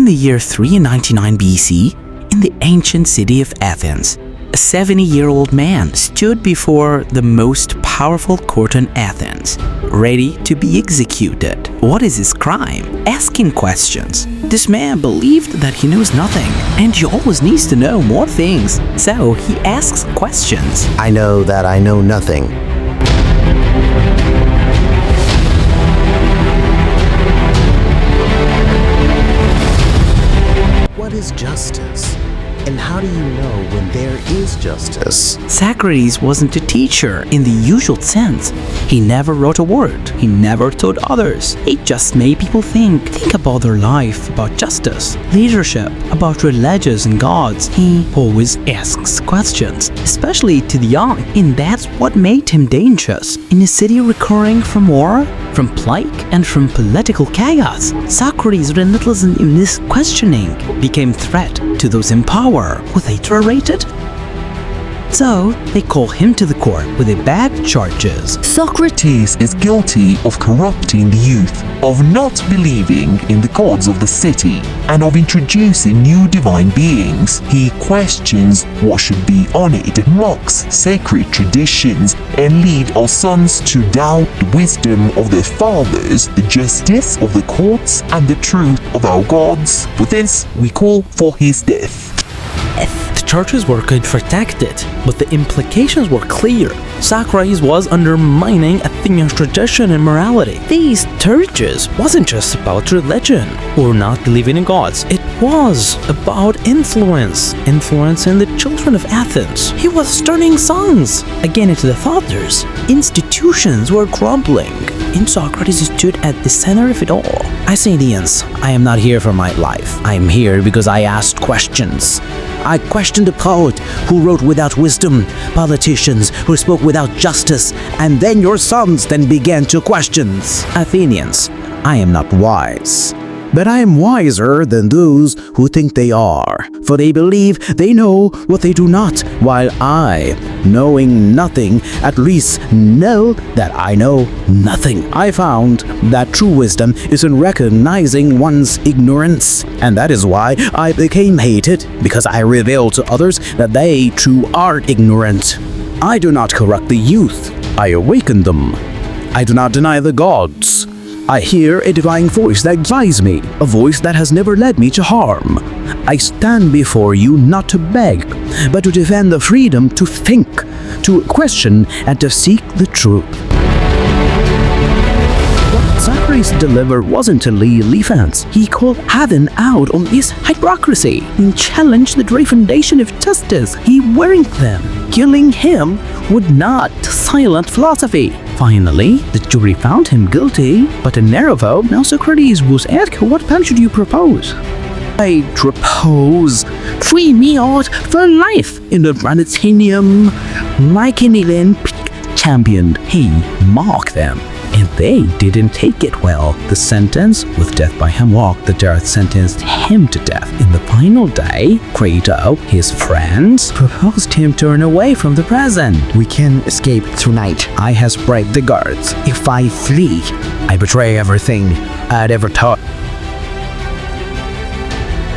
In the year 399 BC, in the ancient city of Athens, a 70-year-old man stood before the most powerful court in Athens, ready to be executed. What is his crime? Asking questions. This man believed that he knows nothing, and he always needs to know more things, so he asks questions. I know that I know nothing. What is justice? And how do you know when there is justice? Socrates wasn't a teacher in the usual sense. He never wrote a word. He never taught others. He just made people think about their life, about justice, leadership, about religions and gods. He always asks questions, especially to the young, and that's what made him dangerous. In a city recurring from war, from plague, and from political chaos, Socrates' relentless in this questioning became threat to those in power. Were they tolerated? So they call him to the court with a bad charges. Socrates is guilty of corrupting the youth, of not believing in the gods of the city, and of introducing new divine beings. He questions what should be honored, mocks sacred traditions, and leads our sons to doubt the wisdom of their fathers, the justice of the courts, and the truth of our gods. For this, we call for his death. The charges were contradicted, but the implications were clear. Socrates was undermining Athenian tradition and morality. These charges wasn't just about religion or not believing in gods. It was about influencing the children of Athens. He was turning sons against the fathers. Institutions were crumbling, and Socrates stood at the center of it all. Athenians, I am not here for my life. I am here because I asked questions. I questioned the poet who wrote without wisdom, politicians who spoke without justice, and then your sons then began to question. Athenians, I am not wise, but I am wiser than those who think they are, for they believe they know what they do not, while I, knowing nothing, at least know that I know nothing. I found that true wisdom is in recognizing one's ignorance, and that is why I became hated, because I revealed to others that they too are ignorant. I do not correct the youth, I awaken them. I do not deny the gods. I hear a divine voice that guides me, a voice that has never led me to harm. I stand before you not to beg, but to defend the freedom to think, to question, and to seek the truth. What Socrates delivered wasn't a defense. He called Athens out on its hypocrisy and challenged the very foundation of justice. He warned them. Killing him would not silence philosophy. Finally, the jury found him guilty, but a narrow vote. Now Socrates was asked, what pen should you propose? I propose 3 meals for life in the Planetarium like an Olympic champion. He mocked them, and they didn't take it well. The sentence with death by hemlock, the judge sentenced him to death. In the final day, Plato, his friends, proposed him turn away from the prison. We can escape tonight. I has bribed the guards. If I flee, I betray everything I'd ever taught.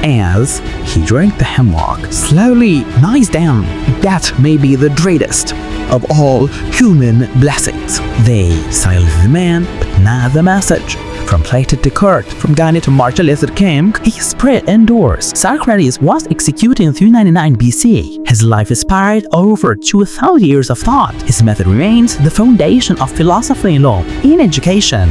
As he drank the hemlock, slowly lies down. That may be the greatest of all human blessings. They silenced the man, but not the message. From Plato to Kurt, from Ghana to Marshall Luther King, he spread indoors. Socrates was executed in 399 BC. His life inspired over 2,000 years of thought. His method remains the foundation of philosophy and law in education.